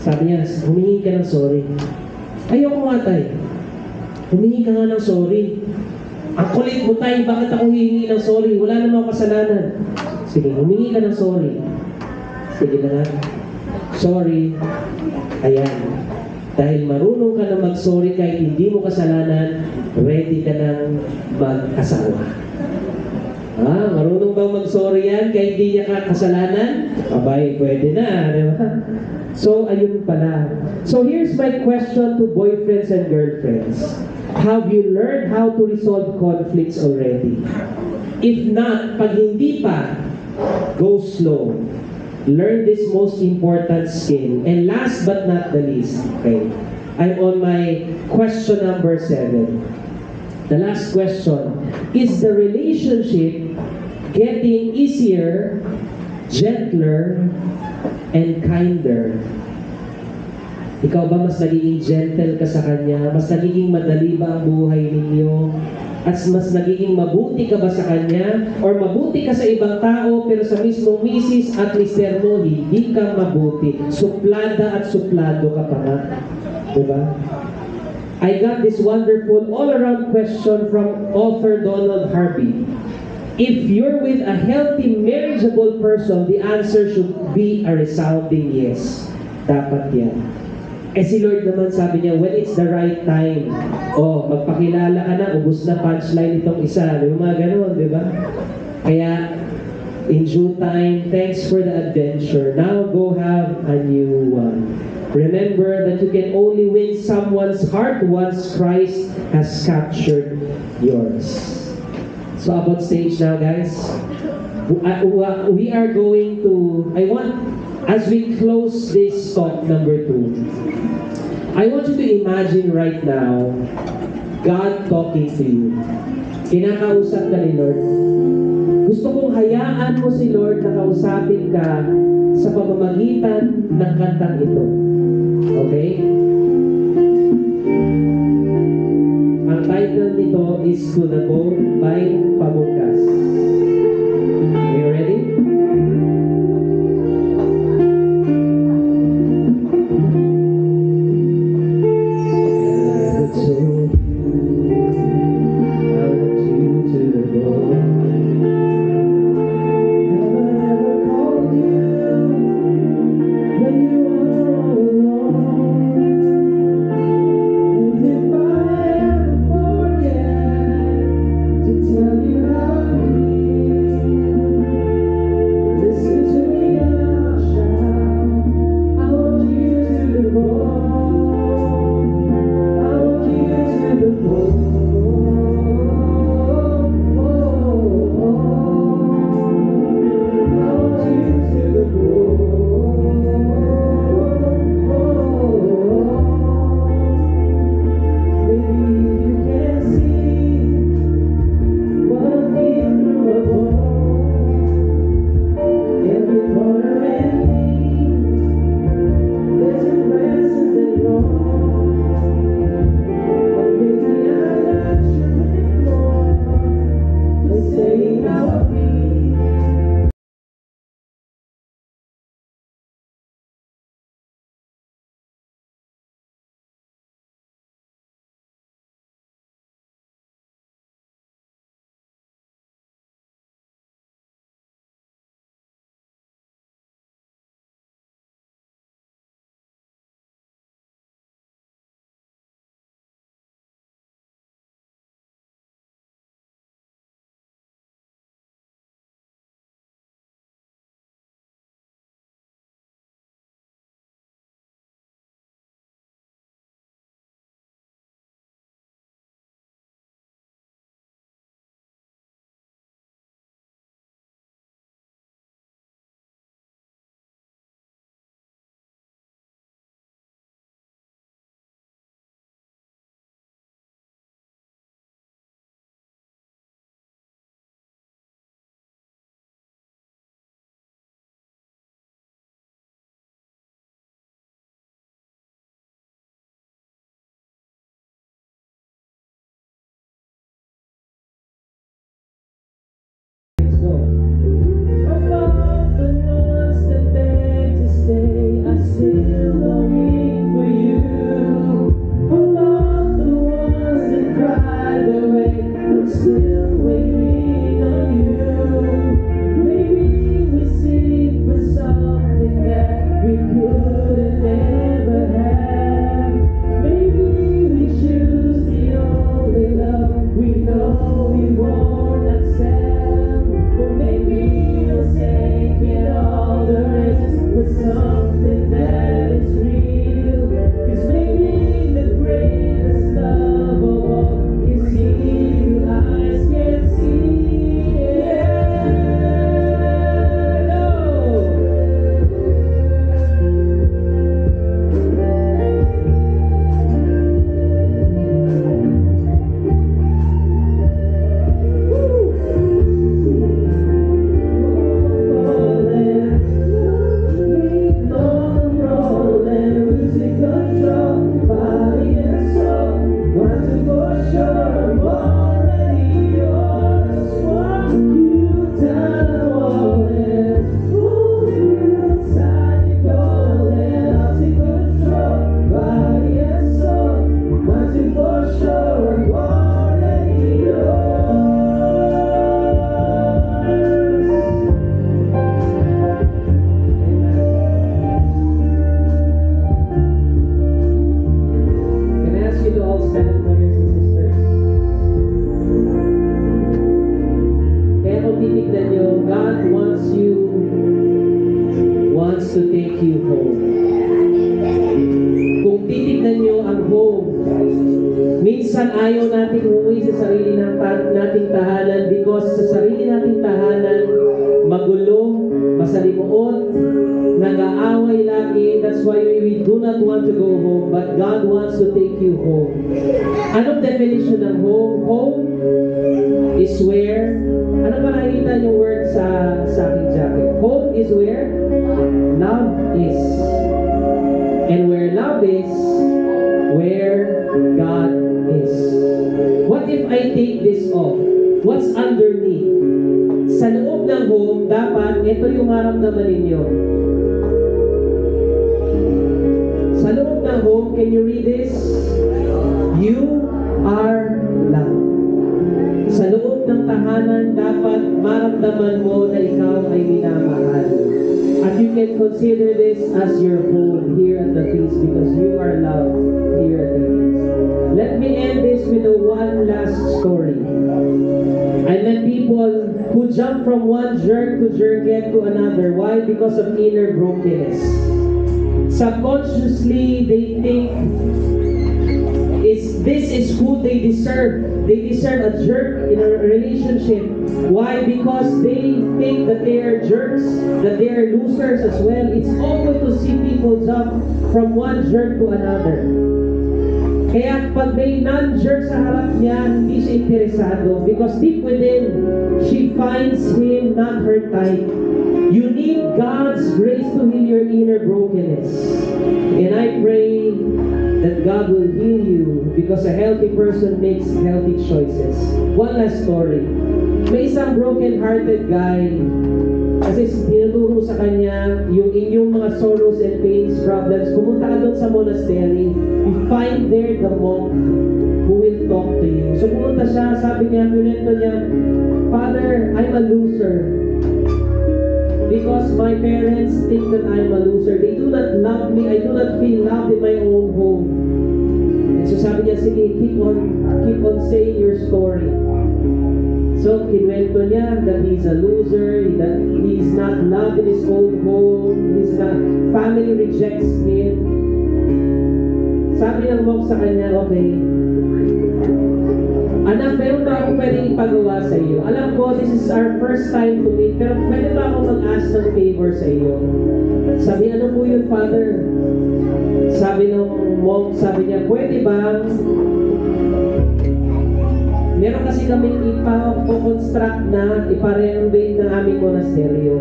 Sabi niya, "Humingi ka ng sorry." "Ayoko nga, tay. Humingi ka nga ng sorry." "Ang kulit mo, tay, bakit ako hihingi ng sorry? Wala namang kasalanan." "Sige, humingi ka ng sorry." Sige na nga. Sorry. Ayan. Dahil marunong ka na mag-sorry kahit hindi mo kasalanan, ready ka nang mag-asawa. Marunong ba mag-sorry yan kahit hindi niya kasalanan? Abay, pwede na, di ba? So, ayun pala. So, here's my question to boyfriends and girlfriends. Have you learned how to resolve conflicts already? If not, pag hindi pa, go slow. Learn this most important skill. And last but not the least, okay, I'm on my question number 7. The last question, is the relationship getting easier, gentler, and kinder? Ikaw ba mas nagiging gentle ka sa kanya? Mas nagiging madali ba ang buhay ninyo? At mas nagiging mabuti ka ba sa kanya? Or mabuti ka sa ibang tao pero sa mismong misis at mister mo, hindi ka mabuti. Suplada at suplado ka pa nga. Diba? I got this wonderful all-around question from author Donald Harvey. If you're with a healthy, marriageable person, the answer should be a resounding yes. Dapat yan. Si Lord naman sabi niya, when it's the right time, magpakilala ka na, ubus na punchline itong isa. Di ba mga ganun, di ba? Kaya, in due time, thanks for the adventure. Now, go have a new one. Remember that you can only win someone's heart once Christ has captured yours. So, about stage now, guys. We are going to, as we close this talk number 2, I want you to imagine right now, God talking to you. Kinakausap ka ni Lord. Gusto kong hayaan mo si Lord na kausapin ka sa pamamagitan ng kantang ito. Okay? Ang title nito is To the Bone by Pamungkas. Are you ready? Tell you already yours. Walk you down the wall and hold you inside your goal, and I'll take control, body and soul. Nothing for sure, I'm already yours. Can I ask you to all stand, brothers and sisters? Kaya kung titignan nyo, God wants to take you home. Kung titignan nyo ang home, minsan ayaw natin umuwi sa sarili nating tahanan because sa sarili nating tahanan, magulo, masalimuot, nag-aaway lagi. That's why we do not want to go home, but God wants to take you home. Anong definition ng home? Home is where, ano ba nakikita yung word sa aking jacket? Home is where love is. And where love is, where God is. What if I take this off? What's underneath? Sa loob ng home, dapat ito yung maramdaman ninyo. Sa loob ng home, can you read this? You are loved. Sa loob ng tahanan, dapat maramdaman mo na ikaw ay minamahal. At you can consider this as your home here at the feast because you are loved here at the feast. Let me end this with one last story. I met people who jump from one jerk to jerkette to another. Why? Because of inner brokenness. Subconsciously, they think this is who they deserve. They deserve a jerk in a relationship. Why? Because they think that they are jerks, that they are losers as well. It's awful to see people jump from one jerk to another. Kaya pag may non-jerk sa harap niya, hindi siya interesado because deep within, she finds him not her type. You need God's grace to heal your inner brokenness. And I pray that God will heal you because a healthy person makes healthy choices. One last story. May isang broken-hearted guy kasi tinuturo sa kanya yung inyong mga sorrows and pains, problems. Pumunta ka doon sa monastery. You find there the monk who will talk to you. So pumunta siya, sabi niya, pinento niya, Father, I'm a loser. Because my parents think that I'm a loser. They do not love me. I do not feel loved in my own home. And so sabi niya, sige, keep on saying your story. So kinuwento niya that he's a loser, that he's not loved in his own home, family rejects him. Sabi ng monk sa kanya, okay, anak, meron ba akong pwedeng ipagawa sa iyo? Alam ko, this is our first time to meet, pero pwede ba akong mag-ask ng favor sa iyo? Sabi, ano po yun, Father? Sabi ng monk, sabi niya, pwede ba? Meron kasi kaming ipa-construct na, ipa-renovate ng aming monasteryo.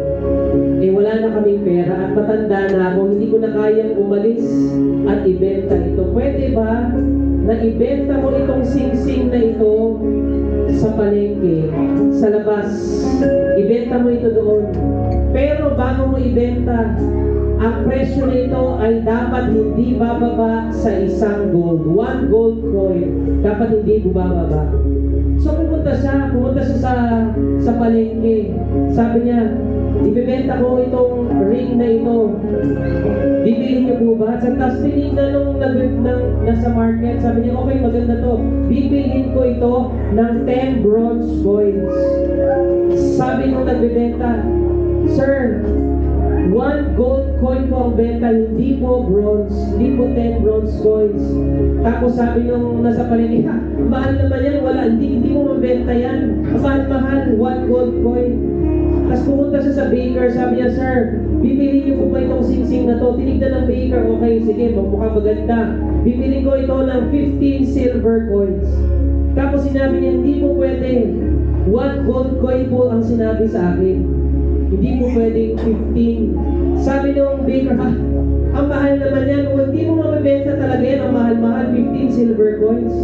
Eh wala na kaming pera at matanda na ako, hindi ko na kayang umalis at ibenta ito. Pwede ba na ibenta mo itong sing-sing na ito sa palengke, sa labas? Ibenta mo ito doon. Pero bago mo ibenta, ang presyo nito ay dapat hindi bababa sa 1 gold. 1 gold coin. Dapat hindi bababa. So pumunta siya sa palengke. Sabi niya, ibebenta ko itong ring na ito. Bibili niyo po ba? Tapos tinignan nung nasa market, sabi niya, okay, maganda to. Bibilhin ko ito ng 10 bronze coins. Sabi nung nagbebenta, Sir, 1 gold coin po ang benta, hindi po bronze, hindi po 10 bronze coins. Tapos sabi nung nasa palengke, mahal naman yan, wala, hindi mo mabenta yan. Mahal, 1 gold coin. Tapos pumunta siya sa baker, sabi niya, Sir, bibili niyo po ba itong sing-sing na to? Tinignan ng baker, okay, sige, mukhang maganda. Bibili ko ito ng 15 silver coins. Tapos sinabi niya, hindi po pwede. 1 gold coin po ang sinabi sa akin. Hindi po pwedeng 15. Sabi nung baker, ang mahal naman yan. O, hindi mo mabibenta talaga yan. Ang mahal-mahal, 15 silver coins.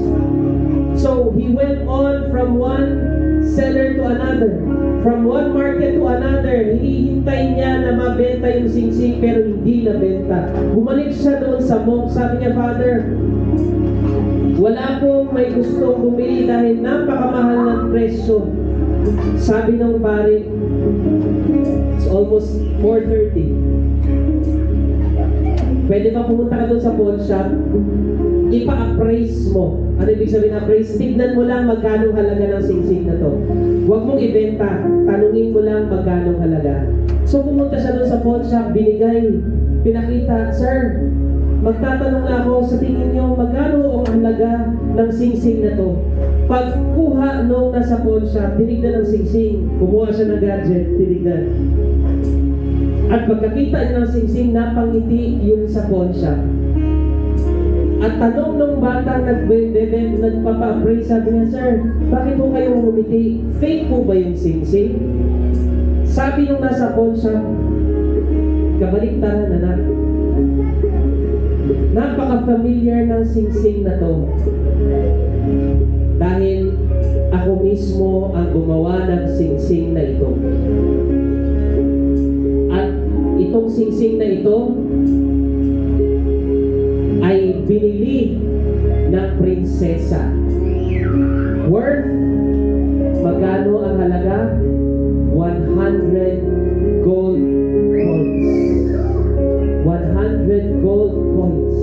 So he went on from one seller to another, from one market to another. Hinihintay niya na mabenta yung singsing pero hindi nabenta. Bumalik siya doon sa monk. Sabi niya, Father, wala pong may gustong bumili dahil napakamahal ng presyo. Sabi ng pare, it's almost 4:30. Pwede ba pumunta ka doon sa pawn shop? Ipa-appraise mo. Ano ibig sabihin appraise? Tignan mo lang magkano halaga ng singsing na to. Huwag mong ibenta. Tanungin mo lang magkano halaga. So pumunta siya doon sa pawn shop, binigay, pinakita, Sir, magtatanong na ako, sa tingin niyo magkano ang halaga ng singsing na to? Pagkuha nung nasa pawn shop, tinignan ng singsing, kumuha siya ng gadget, tinignan. At pagkakita niya ng singsing, napangiti yung sa pawn shop. At tanong nung batang nagpapa-appraise, sabi niya, Sir, bakit po kayo umiti? Fake po ba yung singsing? Sabi nung nasa pawn shop, kabaliktaran, anak. Napaka-familiar ng singsing na to. Dahil ako mismo ang gumawa ng singsing na ito. At itong singsing na ito ay binili ng prinsesa. Worth, magkano ang halaga? 100 gold coins. 100 gold coins.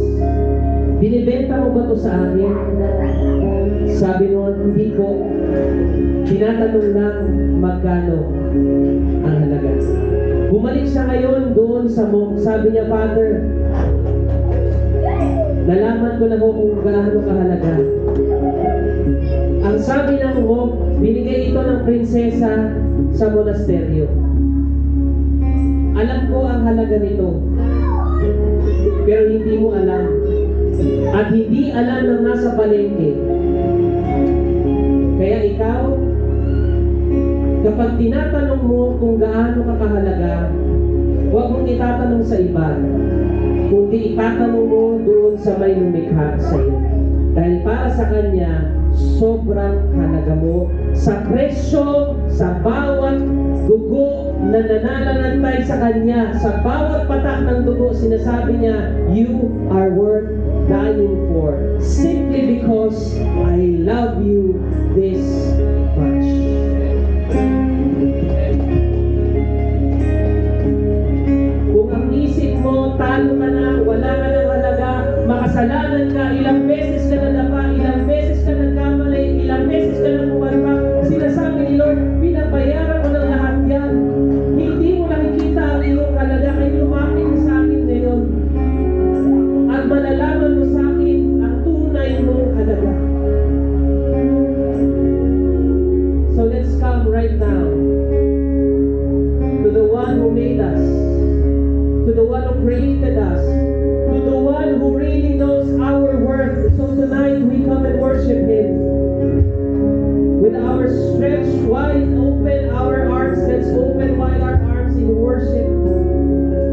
Binibenta mo ba ito sa akin? Sabi noon, hindi ko. Tinatanong lang magkano ang halaga. Bumalik siya ngayon doon sa monk. Sabi niya, Father, nalaman ko na ho kung gaano kahalaga. Ang sabi ng monk, binigay ito ng prinsesa sa monasteryo. Alam ko ang halaga nito, pero hindi mo alam. At hindi alam ng nasa palengke. Kaya ikaw, kapag tinatanong mo kung gaano ka kahalaga, huwag mong itatanong sa iba, kundi itatanong mo doon sa may lumikha sa iyo. Dahil para sa Kanya, sobrang halaga mo sa presyo, sa bawat dugo na nananalantay sa Kanya, sa bawat patak ng dugo, sinasabi niya, you are worth dying for, simply because I love you this much. Kung ang isip mo, talo ka na, wala ka ng halaga, makasalanan ka, ilang beses ka nadapa, ilang beses ka nagkamali, ilang beses ka nagpumalpak, sinasabi ni Lord, pinabayaran ko ng lahat yan. Hindi mo nakikita ang iyong halaga, kaya lumapit mo sa akin ngayon. At malalaman mo sa akin ang tunay mong halaga. So let's come right now to the one who made us, to the one who created us, to the one who really knows our worth. So tonight we come and worship Him with our stretched wide open our arms. Let's open wide our arms in worship,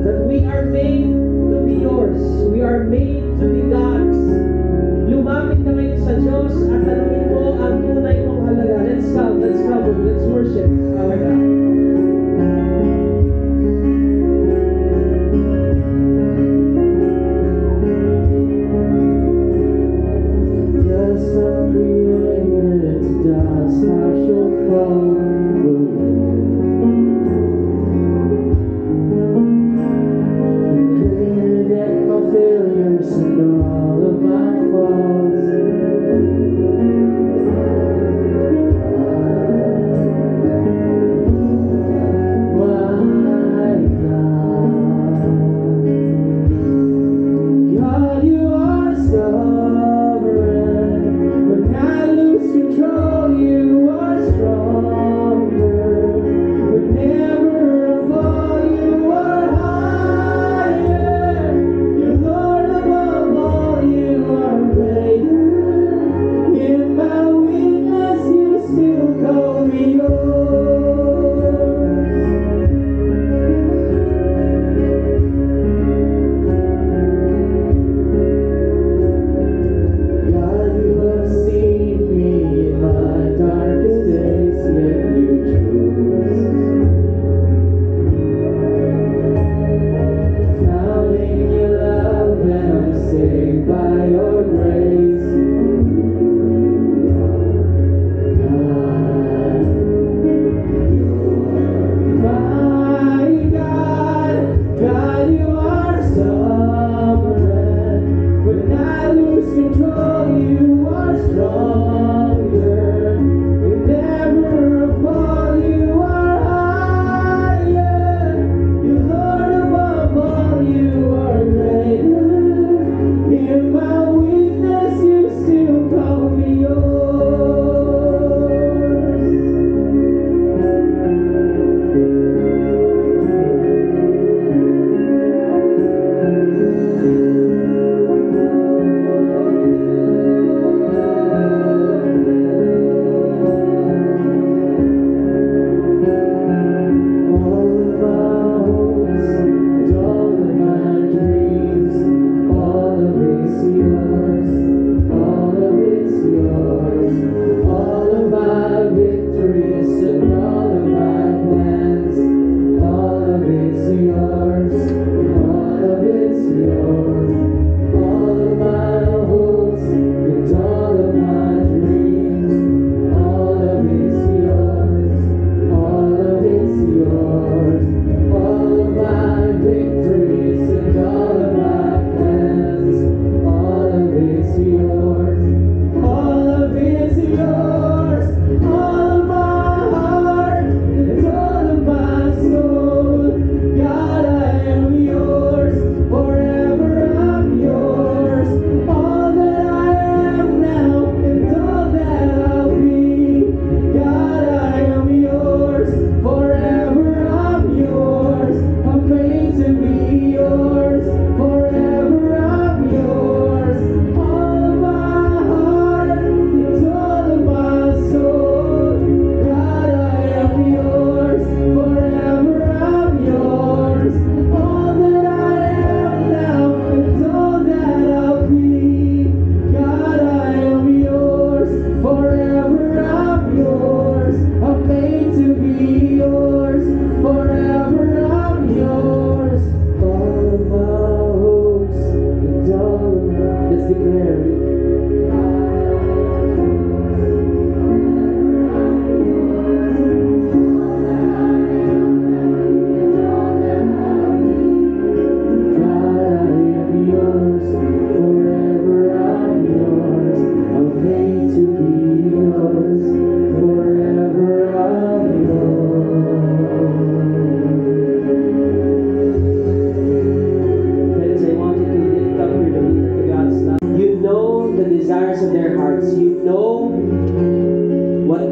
that we are made to be yours. We are made to be God's. Lumapit ka ngayon sa Diyos at tanungin mo ang tunay mong halaga. Let's come, let's worship.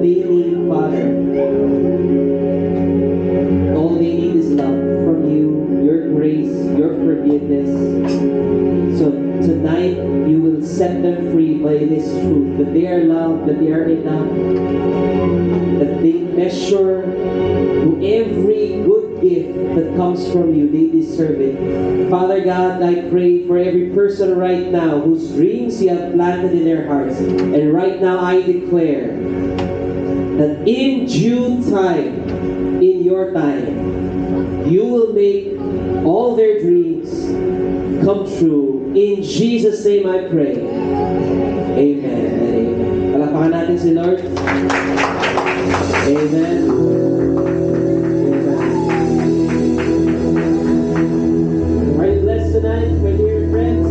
they need, Father. All they need is love from you, your grace, your forgiveness. So tonight, you will set them free by this truth, that they are loved, that they are enough, that they measure to every good gift that comes from you. They deserve it. Father God, I pray for every person right now whose dreams you have planted in their hearts. And right now I declare that in due time, in your time, you will make all their dreams come true. In Jesus' name I pray. Amen and amen. Palakpakan natin si Lord. Amen. Are you blessed tonight, my dear friends?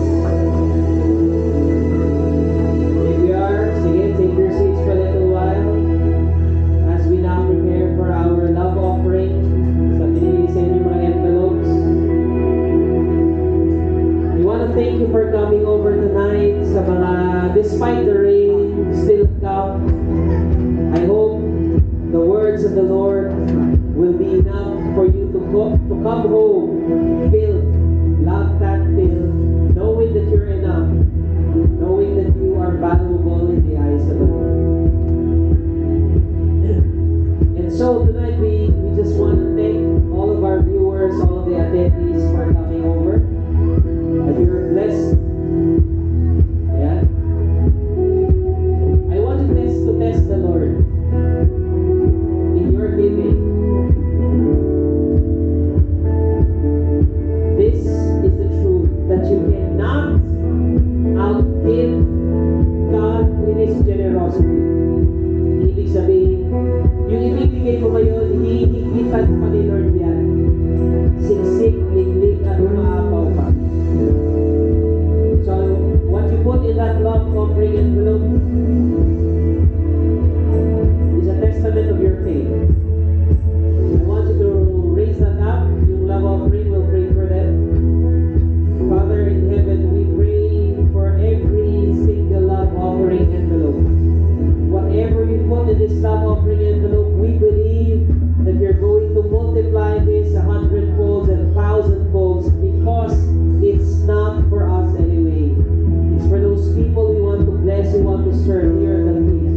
If you are, sige, take your seats for a little while as we now prepare for our love offering. Sa pinili sa inyo mga envelopes. We want to thank you for coming over tonight. Sa mga, despite the rain, still come. I hope the words of the Lord will be enough for you to come home filled, love that filled, knowing that you're enough, knowing that you are valuable in the eyes of the Lord. And so tonight we just want to thank all of our viewers, all of the attendees for coming over. That you're blessed. Yeah. I want to test the Lord in your giving. This is the truth, that you cannot outgive God in His generosity. Ibig sabihin, yung ibibigay mo ngayon, hihigpitan pa ni Lord yan. Siksik, liglig, at umaapaw pa. So, what you put in that love offering envelope is a testament of your faith. I want you to raise that up. Yung love offering, will pray for them. Father in heaven, we pray for every single love offering envelope. Whatever you put in this love offering envelope, we believe that you're going to multiply this 100-fold and 1,000-fold, because it's not for us anyway. It's for those people we want to bless, we want to serve here at the feast.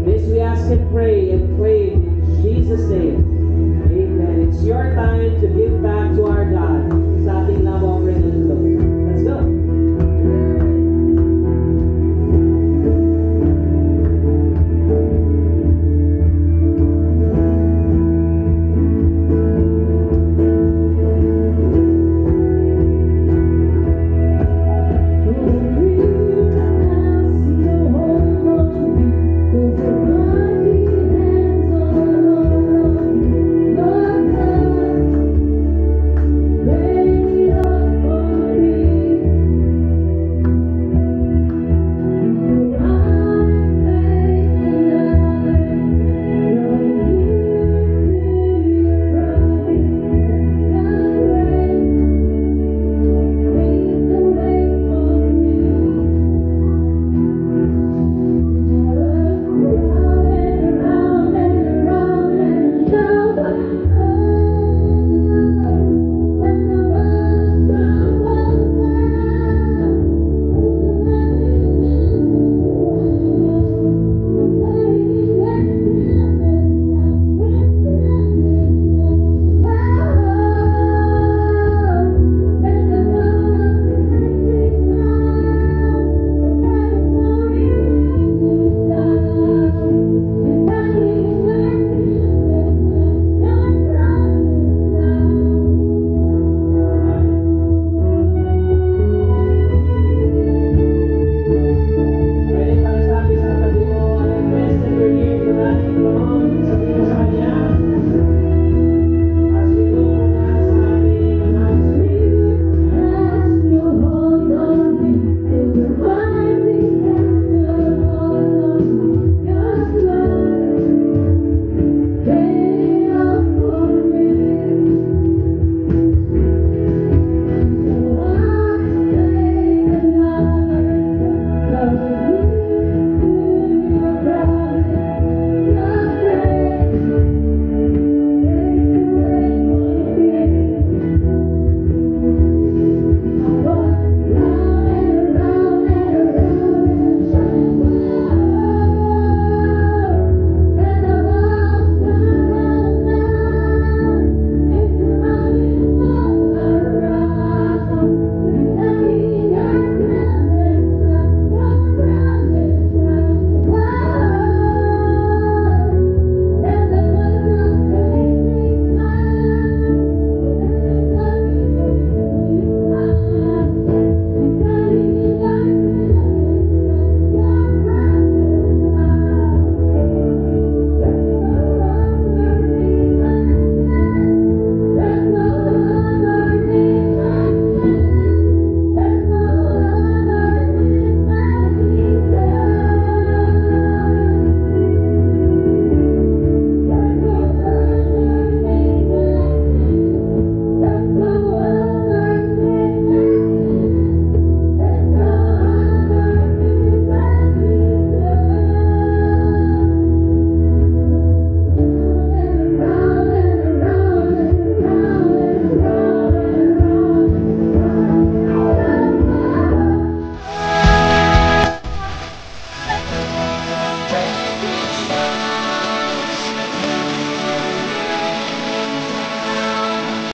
This we ask and pray and claim in Jesus' name. Amen. It's your time to give back to our God.